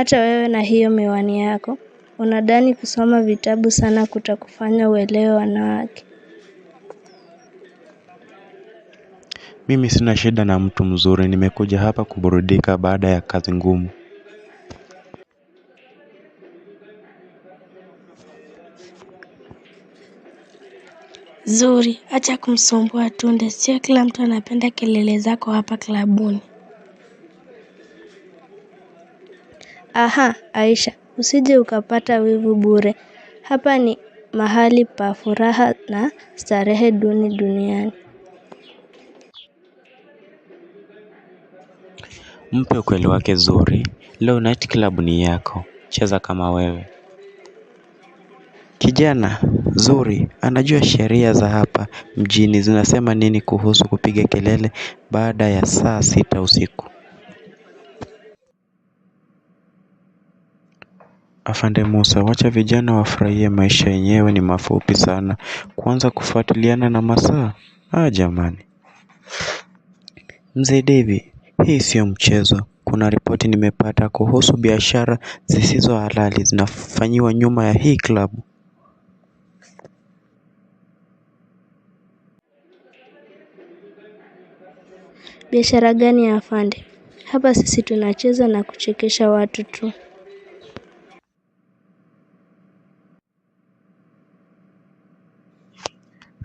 Hata wewe na hiyo miwani yako, unadhani kusoma vitabu sana kutakufanya uelewe wanawake. Mimi sina shida na mtu mzuri, nimekuja hapa kuburudika baada ya kazi ngumu. Zuri, acha kumsumbua Tunde, sio kila mtu anapenda kelele zako hapa klabuni. Aha, Aisha, usije ukapata wivu bure. Hapa ni mahali pa furaha na starehe duniani. Mpe ukweli wake Zuri, leo night club ni yako, cheza kama wewe. Kijana, Zuri, anajua sheria za hapa mjini zinasema nini kuhusu kupiga kelele baada ya saa 6 usiku. Afande Musa, wacha vijana wafurahie maisha yenyewe ni mafupi sana. Kuanza kufuatiliana na masaa? Jamani. Mzee Devi, hii sio mchezo. Kuna ripoti nimepata kuhusu biashara zisizo halali zinafanyiwa nyuma ya hii klabu. Biashara gani ya afande? Hapa sisi tunacheza na kuchekesha watu tu.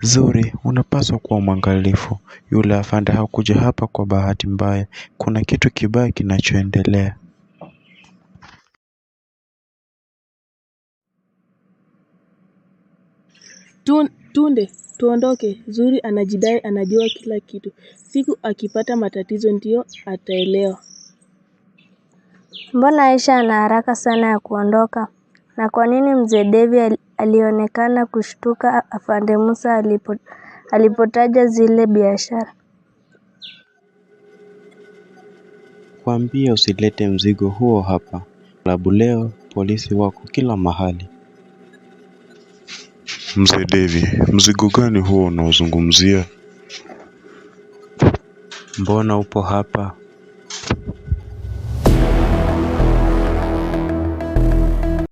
Zuri, unapaswa kuwa mwangalifu. Yule afande hakuja hapa kwa bahati mbaya. Kuna kitu kibaya kinachoendelea. Tunde, tuondoke. Zuri anajidai anajua kila kitu. Siku akipata matatizo ndio ataelewa. Mbona Aisha ana haraka sana ya kuondoka? Na kwa nini mzee Devi alionekana kushtuka afande Musa alipotaja zile biashara? Kwambia usilete mzigo huo hapa. Klabu leo, polisi wako kila mahali. Mzee Devi, mzigo gani huo unaozungumzia? Mbona upo hapa?